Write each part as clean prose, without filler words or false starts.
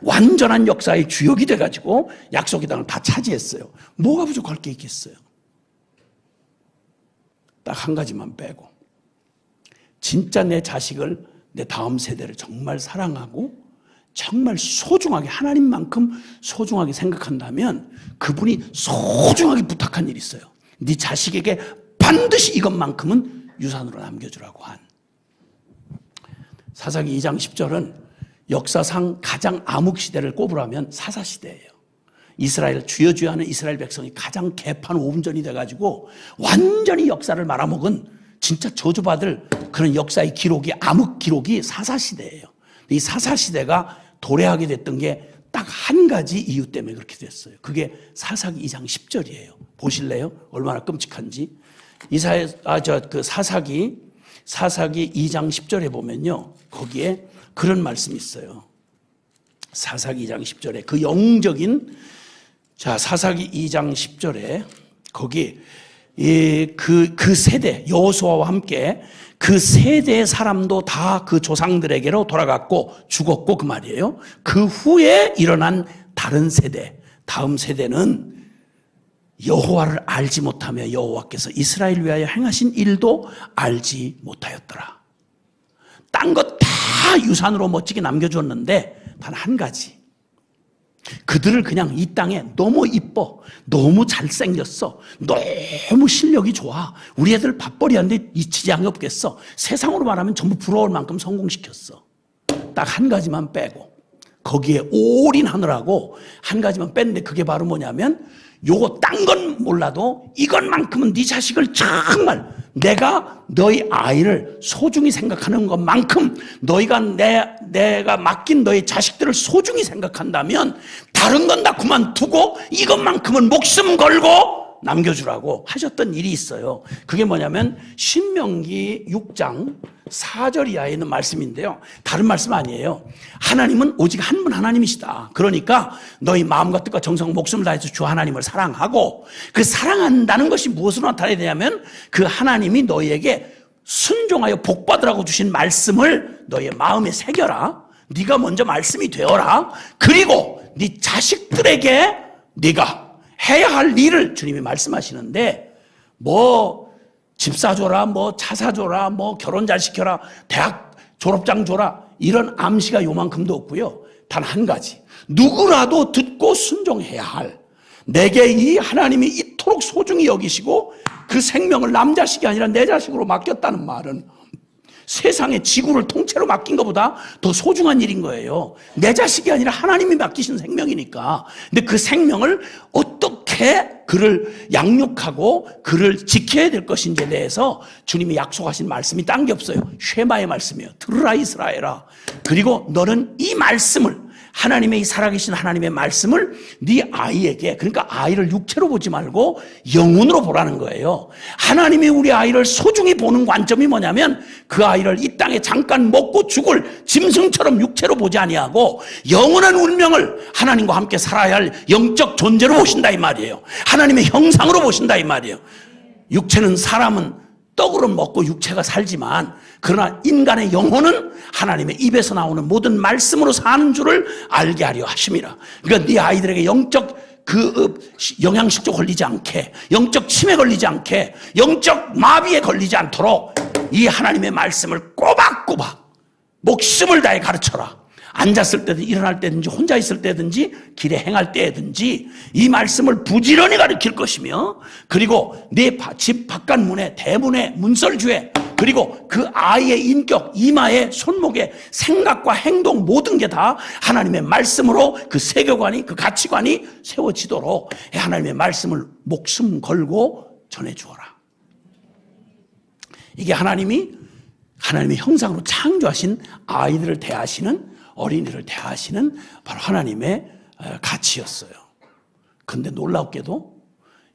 완전한 역사의 주역이 돼가지고 약속의 땅을 다 차지했어요. 뭐가 부족할 게 있겠어요? 딱 한 가지만 빼고, 진짜 내 자식을, 내 다음 세대를 정말 사랑하고 정말 소중하게, 하나님만큼 소중하게 생각한다면 그분이 소중하게 부탁한 일이 있어요. 네 자식에게 반드시 이것만큼은 유산으로 남겨주라고 한. 사사기 2장 10절은 역사상 가장 암흑시대를 꼽으라면 사사시대예요. 이스라엘, 주여 주여 하는 이스라엘 백성이 가장 개판 오분전이 돼가지고 완전히 역사를 말아먹은 진짜 저주받을 그런 역사의 기록이, 암흑 기록이 사사시대예요. 이 사사시대가 도래하게 됐던 게 딱 한 가지 이유 때문에 그렇게 됐어요. 그게 사사기 2장 10절이에요. 보실래요? 얼마나 끔찍한지. 사사기 2장 10절에 보면요, 거기에 그런 말씀이 있어요. 사사기 2장 10절에 그 영적인, 사사기 2장 10절에 거기 그 세대, 여호수아와 함께 그 세대의 사람도 다 그 조상들에게로 돌아갔고 죽었고 그 말이에요. 그 후에 일어난 다른 세대, 다음 세대는 여호와를 알지 못하며 여호와께서 이스라엘을 위하여 행하신 일도 알지 못하였더라. 딴 것 다 유산으로 멋지게 남겨줬는데 단 한 가지, 그들을 그냥 이 땅에 너무 이뻐, 너무 잘생겼어, 너무 실력이 좋아, 우리 애들 밥벌이하는데 이 지장이 없겠어, 세상으로 말하면 전부 부러울 만큼 성공시켰어. 딱 한 가지만 빼고 거기에 올인하느라고 한 가지만 뺐는데, 그게 바로 뭐냐면, 요거 딴 건 몰라도 이것만큼은 네 자식을 정말, 내가 너희 아이를 소중히 생각하는 것만큼 너희가 내가 맡긴 너희 자식들을 소중히 생각한다면 다른 건 다 그만두고 이것만큼은 목숨 걸고 남겨주라고 하셨던 일이 있어요. 그게 뭐냐면 신명기 6장 4절 이하에 있는 말씀인데요, 다른 말씀 아니에요. 하나님은 오직 한 분 하나님이시다. 그러니까 너희 마음과 뜻과 정성 목숨을 다해서 주 하나님을 사랑하고, 그 사랑한다는 것이 무엇으로 나타나야 되냐면 그 하나님이 너희에게 순종하여 복받으라고 주신 말씀을 너희의 마음에 새겨라. 네가 먼저 말씀이 되어라. 그리고 네 자식들에게 네가 해야 할 일을 주님이 말씀하시는데, 뭐 집 사줘라, 뭐 차 사줘라, 뭐 결혼 잘 시켜라, 대학 졸업장 줘라, 이런 암시가 요만큼도 없고요. 단 한 가지, 누구라도 듣고 순종해야 할, 내게 이 하나님이 이토록 소중히 여기시고 그 생명을 남 자식이 아니라 내 자식으로 맡겼다는 말은 세상의 지구를 통째로 맡긴 것보다 더 소중한 일인 거예요. 내 자식이 아니라 하나님이 맡기신 생명이니까. 근데 그 생명을 어떻게 그를 양육하고 그를 지켜야 될 것인지에 대해서 주님이 약속하신 말씀이 딴 게 없어요. 쉐마의 말씀이에요. 들으라 이스라엘아. 그리고 너는 이 말씀을, 하나님의 이 살아계신 하나님의 말씀을 네 아이에게, 그러니까 아이를 육체로 보지 말고 영혼으로 보라는 거예요. 하나님이 우리 아이를 소중히 보는 관점이 뭐냐면, 그 아이를 이 땅에 잠깐 먹고 죽을 짐승처럼 육체로 보지 아니하고 영원한 운명을 하나님과 함께 살아야 할 영적 존재로 보신다 이 말이에요. 하나님의 형상으로 보신다 이 말이에요. 육체는, 사람은 떡으로 먹고 육체가 살지만, 그러나 인간의 영혼은 하나님의 입에서 나오는 모든 말씀으로 사는 줄을 알게 하려 하심이라. 그러니까 네 아이들에게 영적 영양실조 걸리지 않게, 영적 치매 걸리지 않게, 영적 마비에 걸리지 않도록 이 하나님의 말씀을 꼬박꼬박 목숨을 다해 가르쳐라. 앉았을 때든 일어날 때든지 혼자 있을 때든지 길에 행할 때든지 이 말씀을 부지런히 가르칠 것이며, 그리고 네 집 바깥문에, 대문에, 문설주에, 그리고 그 아이의 인격, 이마에, 손목에, 생각과 행동 모든 게 다 하나님의 말씀으로 그 세계관이, 그 가치관이 세워지도록 하나님의 말씀을 목숨 걸고 전해주어라. 이게 하나님의 형상으로 창조하신 아이들을 대하시는, 어린이를 대하시는 바로 하나님의 가치였어요. 그런데 놀랍게도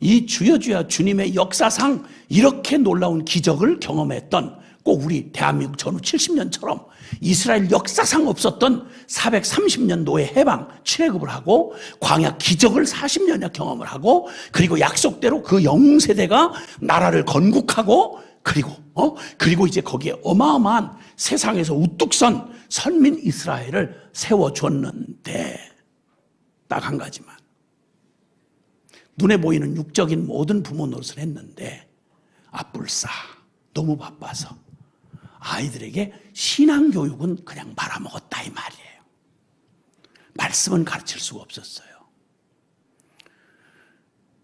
이 주여 주여 주님의 역사상 이렇게 놀라운 기적을 경험했던, 꼭 우리 대한민국 전후 70년처럼 이스라엘 역사상 없었던 430년도의 해방 출애굽을 하고 광야 기적을 40년이나 경험을 하고, 그리고 약속대로 그 영세대가 나라를 건국하고, 그리고 이제 거기에 어마어마한 세상에서 우뚝 선 선민 이스라엘을 세워줬는데 딱 한 가지만, 눈에 보이는 육적인 모든 부모 노릇을 했는데 불싸 너무 바빠서 아이들에게 신앙교육은 그냥 말아먹었다 이 말이에요. 말씀은 가르칠 수가 없었어요.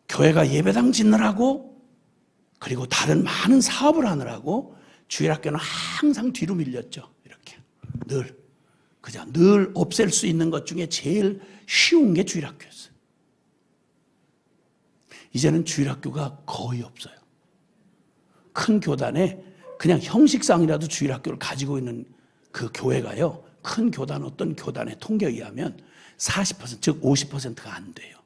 교회가 예배당 짓느라고, 그리고 다른 많은 사업을 하느라고 주일학교는 항상 뒤로 밀렸죠. 이렇게 늘 없앨 수 있는 것 중에 제일 쉬운 게 주일학교였어요. 이제는 주일학교가 거의 없어요. 큰 교단에 그냥 형식상이라도 주일학교를 가지고 있는 그 교회가요, 큰 교단, 어떤 교단의 통계에 의하면 40%, 즉 50%가 안 돼요.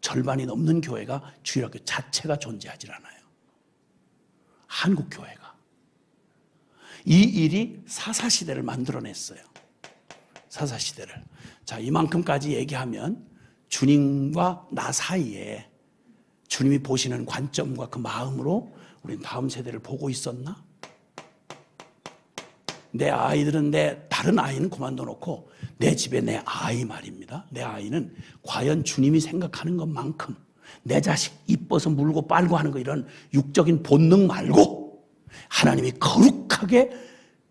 절반이 넘는 교회가 주일학교 자체가 존재하지 않아요. 한국 교회가. 이 일이 사사시대를 만들어냈어요. 사사시대를. 자, 이만큼까지 얘기하면 주님과 나 사이에 주님이 보시는 관점과 그 마음으로 우리는 다음 세대를 보고 있었나? 내 아이들은, 내 다른 아이는 그만둬 놓고 내 집에 내 아이 말입니다. 내 아이는 과연 주님이 생각하는 것만큼 내 자식 이뻐서 물고 빨고 하는 거, 이런 육적인 본능 말고 하나님이 거룩하게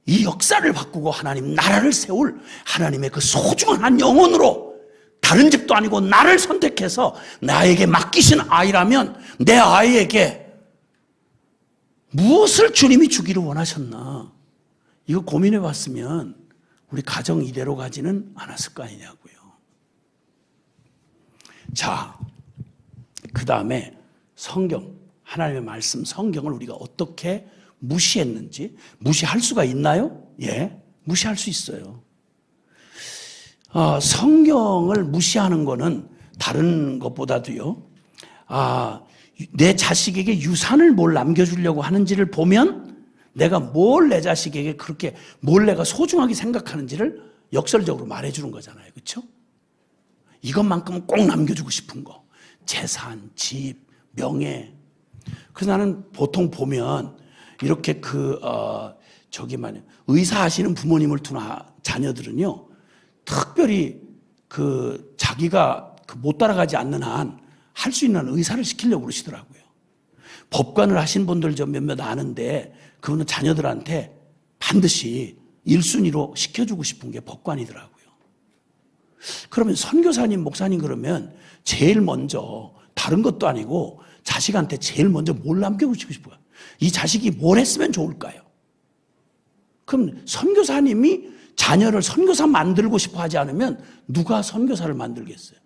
이 역사를 바꾸고 하나님 나라를 세울 하나님의 그 소중한 한 영혼으로, 다른 집도 아니고 나를 선택해서 나에게 맡기신 아이라면 내 아이에게 무엇을 주님이 주기를 원하셨나? 이거 고민해 봤으면 우리 가정 이대로 가지는 않았을 거 아니냐고요. 자, 그 다음에 성경, 하나님의 말씀, 성경을 우리가 어떻게 무시했는지. 무시할 수가 있나요? 예, 무시할 수 있어요. 성경을 무시하는 거는 다른 것보다도요, 내 자식에게 유산을 뭘 남겨주려고 하는지를 보면 내가 뭘 내 자식에게 그렇게 뭘 내가 소중하게 생각하는지를 역설적으로 말해주는 거잖아요. 그렇죠? 이것만큼은 꼭 남겨주고 싶은 거. 재산, 집, 명예. 그래서 나는 보통 보면 이렇게 의사 하시는 부모님을 둔 자녀들은요, 특별히 자기가 못 따라가지 않는 한 할 수 있는 의사를 시키려고 그러시더라고요. 법관을 하신 분들 좀 몇몇 아는데 그분은 자녀들한테 반드시 1순위로 시켜주고 싶은 게 법관이더라고요. 그러면 선교사님, 목사님 그러면 제일 먼저, 다른 것도 아니고 자식한테 제일 먼저 뭘 남겨주고 싶어요? 이 자식이 뭘 했으면 좋을까요? 그럼 선교사님이 자녀를 선교사 만들고 싶어 하지 않으면 누가 선교사를 만들겠어요?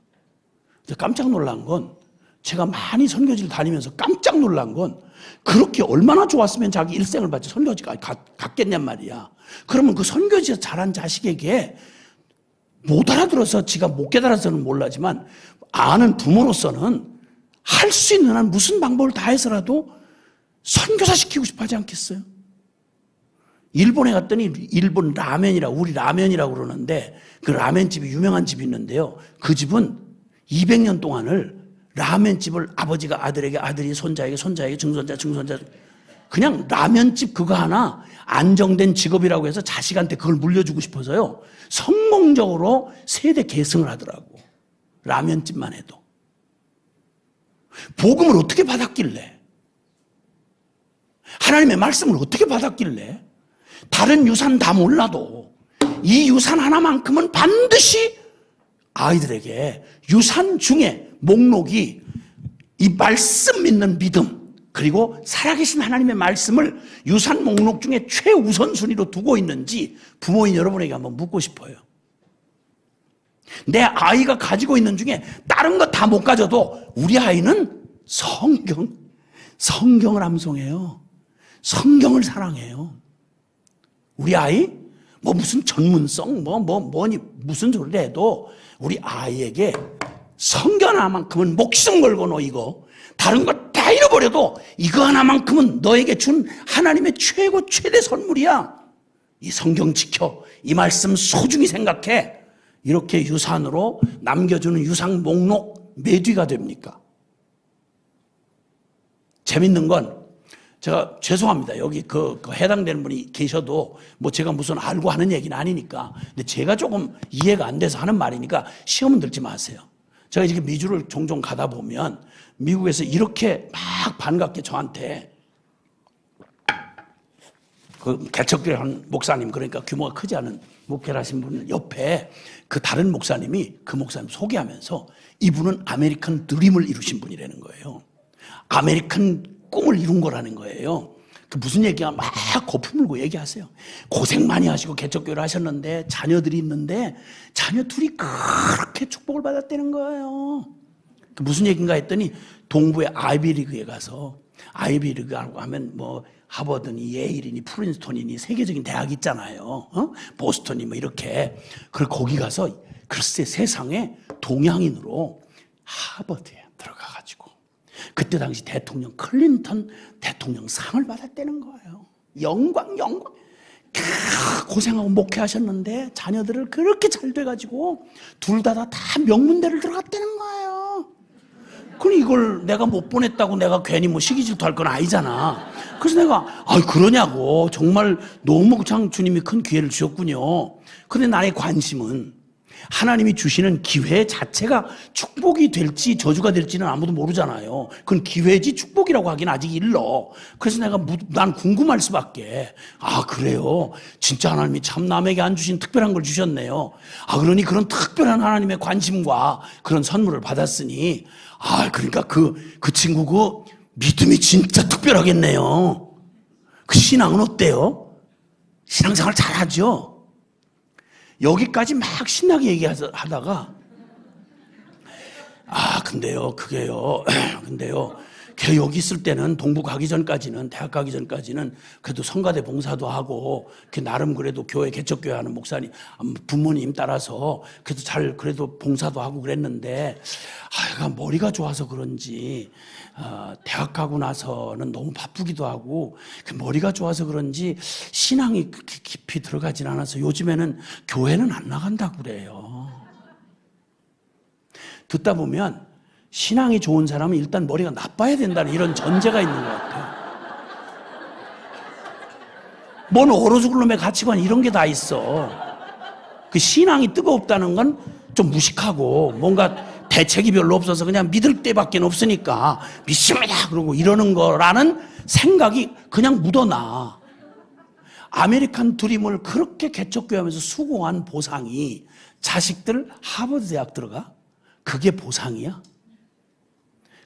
깜짝 놀란 건, 제가 많이 선교지를 다니면서 깜짝 놀란 건, 그렇게 얼마나 좋았으면 자기 일생을 바쳐 선교지까지 갔겠냔 말이야. 그러면 그 선교지에서 자란 자식에게 못 알아들어서, 지가 못 깨달아서는 몰라지만 아는 부모로서는 할 수 있는 한 무슨 방법을 다해서라도 선교사 시키고 싶어 하지 않겠어요? 일본에 갔더니 일본 라면이라고, 우리 라면이라고 그러는데 그 라면집이 유명한 집이 있는데요. 그 집은 200년 동안을 라면집을 아버지가 아들에게, 아들이 손자에게, 손자에게, 증손자, 그냥 라면집 그거 하나 안정된 직업이라고 해서 자식한테 그걸 물려주고 싶어서요, 성공적으로 세대 계승을 하더라고. 라면집만 해도. 복음을 어떻게 받았길래, 하나님의 말씀을 어떻게 받았길래, 다른 유산 다 몰라도 이 유산 하나만큼은 반드시 아이들에게, 유산 중에 목록이 이 말씀 믿는 믿음, 그리고 살아계신 하나님의 말씀을 유산 목록 중에 최우선순위로 두고 있는지 부모인 여러분에게 한번 묻고 싶어요. 내 아이가 가지고 있는 중에 다른 거 다 못 가져도 우리 아이는 성경을 암송해요. 성경을 사랑해요. 우리 아이 무슨 전문성 뭐니 무슨 소리를 해도 우리 아이에게 성경 하나만큼은 목숨 걸고 놓이고 다른 거 다 잃어버려도 이거 하나만큼은 너에게 준 하나님의 최대 선물이야. 이 성경 지켜, 이 말씀 소중히 생각해. 이렇게 유산으로 남겨주는 유산 목록 몇 위가 됩니까? 재밌는 건 제가 죄송합니다. 여기 그 해당되는 분이 계셔도 뭐 제가 무슨 알고 하는 얘기는 아니니까. 근데 제가 조금 이해가 안 돼서 하는 말이니까 시험은 들지 마세요. 제가 이렇게 미주를 종종 가다 보면 미국에서 이렇게 막 반갑게 저한테 그 개척교회 한 목사님, 그러니까 규모가 크지 않은 목회를 하신 분 옆에 그 다른 목사님이 그 목사님 소개하면서 이분은 아메리칸 드림을 이루신 분이라는 거예요. 아메리칸 꿈을 이룬 거라는 거예요. 그 무슨 얘기가 막 거품 물고 얘기하세요. 고생 많이 하시고 개척교회를 하셨는데 자녀들이 있는데 자녀 둘이 그렇게 축복을 받았다는 거예요. 그 무슨 얘기인가 했더니 동부의 아이비리그에 가서, 아이비리그라고 하면 뭐 하버드니 예일이니 프린스턴이니 세계적인 대학 있잖아요. 보스턴이 뭐 이렇게. 그리고 거기 가서 글쎄 세상에 동양인으로 하버드에 들어가가지고 그때 당시 대통령 클린턴 대통령 상을 받았다는 거예요. 영광. 고생하고 목회하셨는데 자녀들을 그렇게 잘 돼가지고 둘 다 명문대를 들어갔다는 거예요. 그럼 이걸 내가 못 보냈다고 내가 괜히 뭐 시기 질투할 건 아니잖아. 그래서 내가 그러냐고. 정말 너무 참 주님이 큰 기회를 주셨군요. 그런데 나의 관심은 하나님이 주시는 기회 자체가 축복이 될지 저주가 될지는 아무도 모르잖아요. 그건 기회지 축복이라고 하기는 아직 일러. 그래서 난 궁금할 수밖에. 그래요. 진짜 하나님이 참 남에게 안 주신 특별한 걸 주셨네요. 그러니 그런 특별한 하나님의 관심과 그런 선물을 받았으니 그러니까 그 친구 그 믿음이 진짜 특별하겠네요. 그 신앙은 어때요? 신앙생활 잘하죠? 여기까지 막 신나게 얘기하다가 근데요 걔 여기 있을 때는 동부 가기 전까지는, 대학 가기 전까지는 그래도 성가대 봉사도 하고 나름 그래도 교회 개척교회 하는 목사님 부모님 따라서 그래도 봉사도 하고 그랬는데 머리가 좋아서 그런지 대학 가고 나서는 너무 바쁘기도 하고 머리가 좋아서 그런지 신앙이 그렇게 깊이 들어가진 않아서 요즘에는 교회는 안 나간다고 그래요. 듣다 보면 신앙이 좋은 사람은 일단 머리가 나빠야 된다는 이런 전제가 있는 것 같아요. 뭔 얼어 죽을 놈의 가치관 이런 게 다 있어. 그 신앙이 뜨겁다는 건 좀 무식하고 뭔가 대책이 별로 없어서 그냥 믿을 때밖에 없으니까 믿습니다 그러고 이러는 거라는 생각이 그냥 묻어나. 아메리칸 드림을 그렇게 개척교회하면서 수고한 보상이 자식들 하버드 대학 들어가? 그게 보상이야?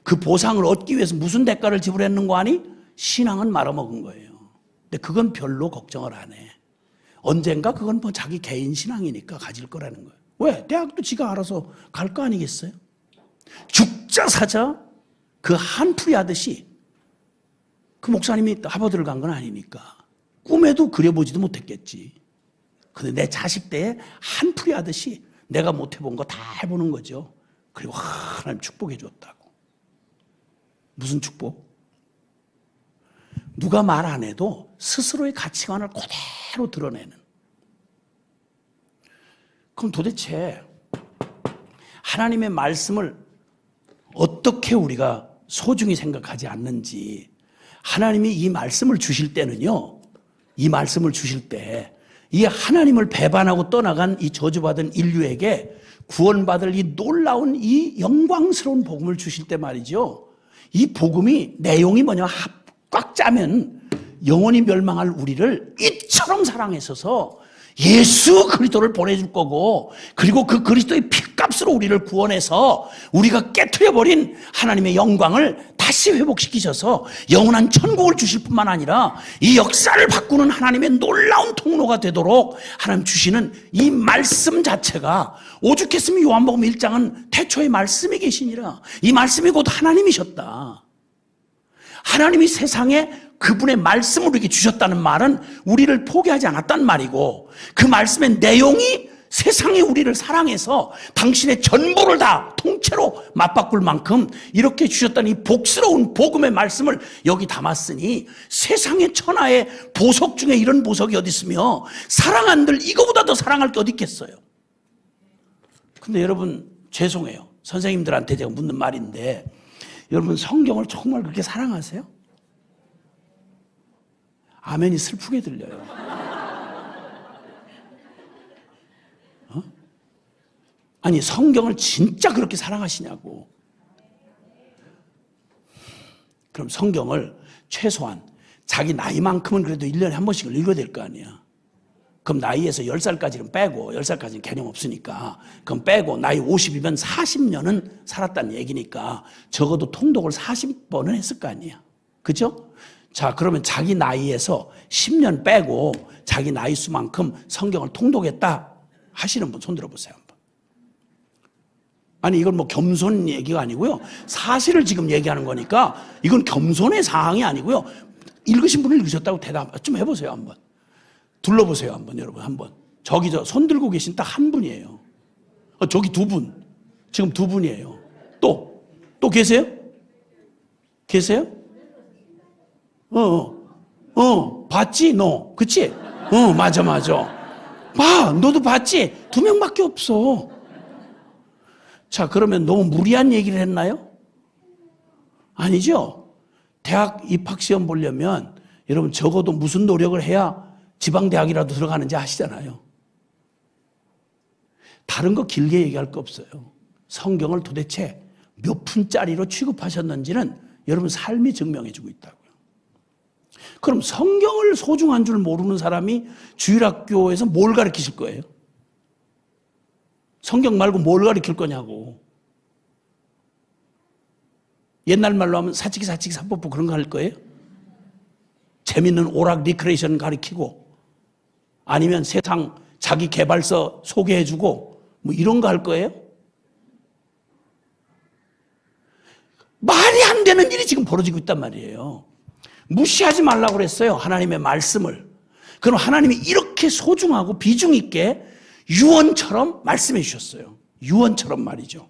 그 보상을 얻기 위해서 무슨 대가를 지불했는 거 아니? 신앙은 말아먹은 거예요. 근데 그건 별로 걱정을 안 해. 언젠가 그건 뭐 자기 개인 신앙이니까 가질 거라는 거예요. 왜? 대학도 지가 알아서 갈 거 아니겠어요? 죽자 사자 그 한풀이 하듯이 그 목사님이 하버드를 간 건 아니니까 꿈에도 그려보지도 못했겠지. 근데 내 자식 때에 한풀이 하듯이 내가 못 해본 거 다 해보는 거죠. 그리고 하나님 축복해 줬다고. 무슨 축복? 누가 말 안 해도 스스로의 가치관을 그대로 드러내는. 그럼 도대체 하나님의 말씀을 어떻게 우리가 소중히 생각하지 않는지, 하나님이 이 말씀을 주실 때는요, 이 말씀을 주실 때 이 하나님을 배반하고 떠나간 이 저주받은 인류에게 구원받을 이 놀라운 이 영광스러운 복음을 주실 때 말이죠, 이 복음이 내용이 뭐냐, 꽉 짜면 영원히 멸망할 우리를 이처럼 사랑하셔서 예수 그리스도를 보내줄 거고, 그리고 그 그리스도의 피값으로 우리를 구원해서 우리가 깨트려버린 하나님의 영광을 다시 회복시키셔서 영원한 천국을 주실 뿐만 아니라 이 역사를 바꾸는 하나님의 놀라운 통로가 되도록 하나님 주시는 이 말씀 자체가, 오죽했으면 요한복음 1장은 태초에 말씀이 계시니라, 이 말씀이 곧 하나님이셨다. 하나님이 세상에 그분의 말씀을 우리에게 주셨다는 말은 우리를 포기하지 않았단 말이고, 그 말씀의 내용이 세상에 우리를 사랑해서 당신의 전부를 다 통째로 맞바꿀 만큼 이렇게 주셨다는 이 복스러운 복음의 말씀을 여기 담았으니, 세상의 천하의 보석 중에 이런 보석이 어디 있으며 사랑한들 이거보다 더 사랑할 게 어디 있겠어요. 근데 여러분, 죄송해요, 선생님들한테 제가 묻는 말인데, 여러분 성경을 정말 그렇게 사랑하세요? 아멘이 슬프게 들려요. 아니 성경을 진짜 그렇게 사랑하시냐고. 그럼 성경을 최소한 자기 나이만큼은 그래도 1년에 한 번씩은 읽어야 될 거 아니야. 그럼 나이에서 10살까지는 빼고 10살까지는 개념 없으니까 그럼 빼고 나이 50이면 40년은 살았다는 얘기니까 적어도 통독을 40번은 했을 거 아니야. 그죠? 자, 그러면 자기 나이에서 10년 빼고 자기 나이 수만큼 성경을 통독했다 하시는 분 손 들어보세요. 한번. 아니 이건 뭐 겸손 얘기가 아니고요. 사실을 지금 얘기하는 거니까 이건 겸손의 사항이 아니고요. 읽으신 분을 읽으셨다고 대답 좀 해보세요. 한번. 둘러보세요. 한번 여러분 한번. 저기 손 들고 계신 딱 한 분이에요. 저기 두 분. 지금 두 분이에요. 또 계세요? 계세요? 봤지? 너. 그치? 맞아. 봐, 너도 봤지? 2명밖에 없어. 자, 그러면 너무 무리한 얘기를 했나요? 아니죠? 대학 입학시험 보려면 여러분 적어도 무슨 노력을 해야 지방대학이라도 들어가는지 아시잖아요. 다른 거 길게 얘기할 거 없어요. 성경을 도대체 몇 푼짜리로 취급하셨는지는 여러분 삶이 증명해 주고 있다고요. 그럼 성경을 소중한 줄 모르는 사람이 주일학교에서 뭘 가르치실 거예요? 성경 말고 뭘 가르칠 거냐고. 옛날 말로 하면 사치기 사법부 그런 거 할 거예요? 재밌는 오락 리크레이션 가르치고 아니면 세상 자기 개발서 소개해주고 뭐 이런 거 할 거예요? 말이 안 되는 일이 지금 벌어지고 있단 말이에요. 무시하지 말라고 그랬어요. 하나님의 말씀을. 그럼 하나님이 이렇게 소중하고 비중 있게 유언처럼 말씀해 주셨어요. 유언처럼 말이죠.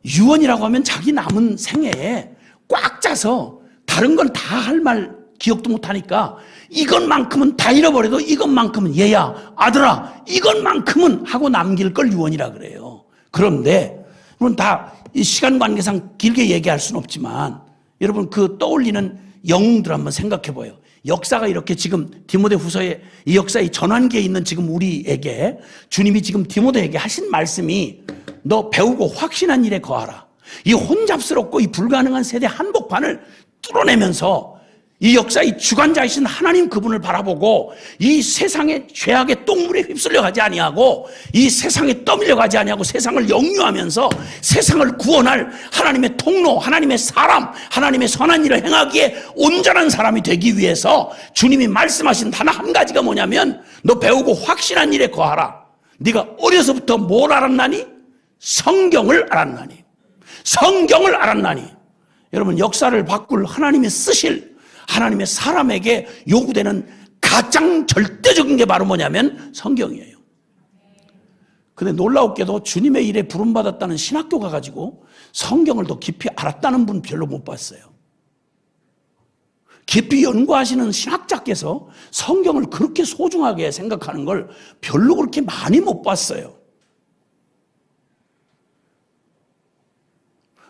유언이라고 하면 자기 남은 생애에 꽉 짜서 다른 건 다 할 말 기억도 못하니까 이것만큼은 다 잃어버려도 이것만큼은 얘야 아들아 이것만큼은 하고 남길 걸 유언이라 그래요. 그런데 물론 다 이 시간 관계상 길게 얘기할 수는 없지만 여러분 그 떠올리는 영웅들 한번 생각해 봐요. 역사가 이렇게 지금 디모데후서에 이 역사의 전환기에 있는 지금 우리에게 주님이 지금 디모데에게 하신 말씀이 너 배우고 확신한 일에 거하라. 이 혼잡스럽고 이 불가능한 세대 한복판을 뚫어내면서 이 역사의 주관자이신 하나님 그분을 바라보고 이 세상의 죄악의 똥물에 휩쓸려 가지 아니하고 이 세상에 떠밀려 가지 아니하고 세상을 역류하면서 세상을 구원할 하나님의 통로, 하나님의 사람, 하나님의 선한 일을 행하기에 온전한 사람이 되기 위해서 주님이 말씀하신 단 한 가지가 뭐냐면 너 배우고 확신한 일에 거하라. 네가 어려서부터 뭘 알았나니? 성경을 알았나니. 성경을 알았나니. 여러분 역사를 바꿀 하나님의 쓰실 하나님의 사람에게 요구되는 가장 절대적인 게 바로 뭐냐면 성경이에요. 근데 놀라웠게도 주님의 일에 부름받았다는 신학교 가가지고 성경을 더 깊이 알았다는 분 별로 못 봤어요. 깊이 연구하시는 신학자께서 성경을 그렇게 소중하게 생각하는 걸 별로 그렇게 많이 못 봤어요.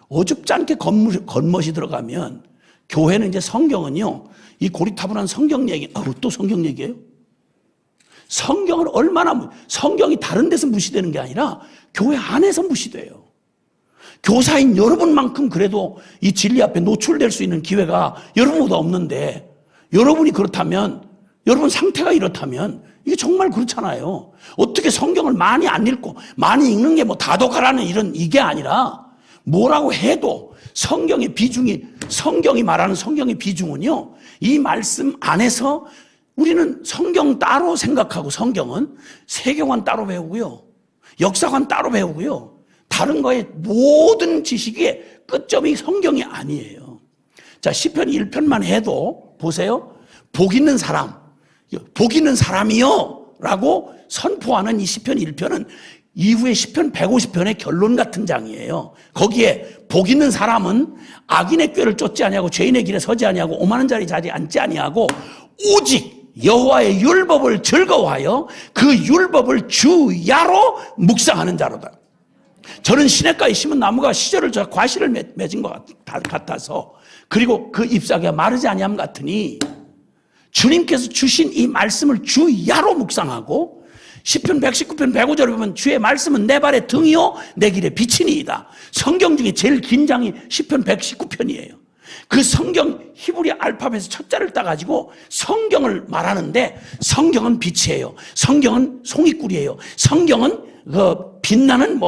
어줍지 않게 겉멋이 들어가면 교회는 이제 성경은요, 이 고리타분한 성경 얘기, 또 성경 얘기예요? 성경을 얼마나, 성경이 다른 데서 무시되는 게 아니라 교회 안에서 무시돼요. 교사인 여러분만큼 그래도 이 진리 앞에 노출될 수 있는 기회가 여러분보다 없는데, 여러분이 그렇다면, 여러분 상태가 이렇다면, 이게 정말 그렇잖아요. 어떻게 성경을 많이 안 읽고, 많이 읽는 게 뭐 다독하라는 이게 아니라, 뭐라고 해도 성경의 비중이, 성경이 말하는 성경의 비중은요, 이 말씀 안에서 우리는 성경 따로 생각하고 성경은 세계관 따로 배우고요, 역사관 따로 배우고요, 다른 거에 모든 지식의 끝점이 성경이 아니에요. 자, 시편 1편만 해도 보세요. 복 있는 사람, 복 있는 사람이요 라고 선포하는 이 시편 1편은 이후에 시편 150편의 결론 같은 장이에요. 거기에 복 있는 사람은 악인의 꾀를 쫓지 아니하고 죄인의 길에 서지 아니하고 오만한 자리에 자리 앉지 아니하고 오직 여호와의 율법을 즐거워하여 그 율법을 주야로 묵상하는 자로다. 저는 시냇가에 심은 나무가 시절을 저 과실을 맺은 것 같아서 그리고 그 잎사귀가 마르지 아니함 같으니 주님께서 주신 이 말씀을 주야로 묵상하고 시편 119편 105절에 보면 주의 말씀은 내 발의 등이요 내 길의 빛이니이다. 성경 중에 제일 긴 장이 시편 119편이에요. 그 성경 히브리 알파벳에서 첫 자를 따가지고 성경을 말하는데 성경은 빛이에요. 성경은 송이꿀이에요. 성경은 그 빛나는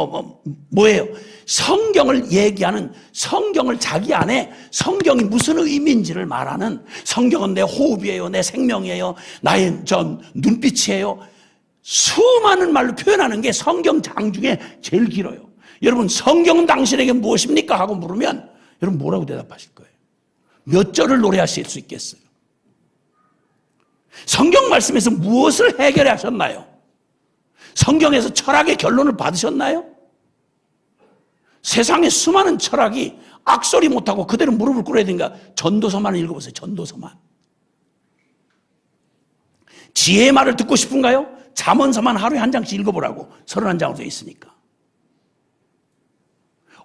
뭐예요? 성경을 얘기하는, 성경을 자기 안에 성경이 무슨 의미인지를 말하는, 성경은 내 호흡이에요, 내 생명이에요, 나의 눈빛이에요. 수많은 말로 표현하는 게 성경 장 중에 제일 길어요. 여러분, 성경은 당신에게 무엇입니까? 하고 물으면 여러분 뭐라고 대답하실 거예요? 몇 절을 노래하실 수 있겠어요? 성경 말씀에서 무엇을 해결하셨나요? 성경에서 철학의 결론을 받으셨나요? 세상에 수많은 철학이 악소리 못하고 그대로 무릎을 꿇어야 되니까 전도서만 읽어보세요. 전도서만. 지혜의 말을 듣고 싶은가요? 잠언서만 하루에 한 장씩 읽어보라고. 31장으로 되어 있으니까.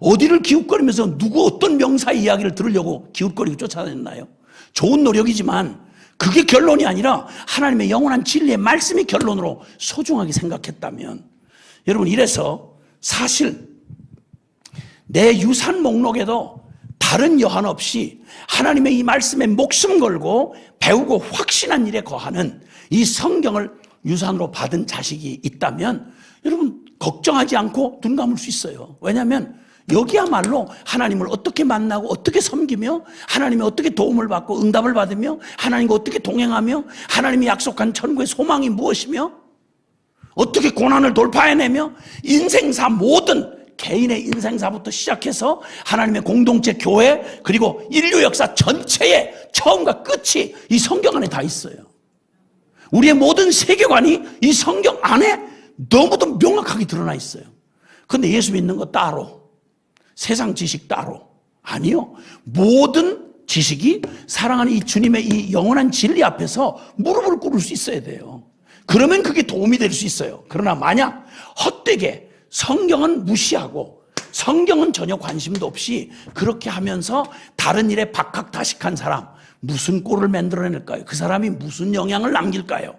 어디를 기웃거리면서 누구 어떤 명사의 이야기를 들으려고 기웃거리고 쫓아다녔나요? 좋은 노력이지만 그게 결론이 아니라 하나님의 영원한 진리의 말씀이 결론으로 소중하게 생각했다면, 여러분, 이래서 사실 내 유산 목록에도 다른 여한 없이 하나님의 이 말씀에 목숨 걸고 배우고 확신한 일에 거하는 이 성경을 유산으로 받은 자식이 있다면 여러분 걱정하지 않고 눈 감을 수 있어요. 왜냐하면 여기야말로 하나님을 어떻게 만나고 어떻게 섬기며 하나님의 어떻게 도움을 받고 응답을 받으며 하나님과 어떻게 동행하며 하나님이 약속한 천국의 소망이 무엇이며 어떻게 고난을 돌파해내며 인생사 모든 개인의 인생사부터 시작해서 하나님의 공동체 교회 그리고 인류 역사 전체의 처음과 끝이 이 성경 안에 다 있어요. 우리의 모든 세계관이 이 성경 안에 너무도 명확하게 드러나 있어요. 그런데 예수 믿는 거 따로, 세상 지식 따로. 아니요. 모든 지식이 사랑하는 이 주님의 이 영원한 진리 앞에서 무릎을 꿇을 수 있어야 돼요. 그러면 그게 도움이 될 수 있어요. 그러나 만약 헛되게 성경은 무시하고 성경은 전혀 관심도 없이 그렇게 하면서 다른 일에 박학다식한 사람, 무슨 꼴을 만들어낼까요? 그 사람이 무슨 영향을 남길까요?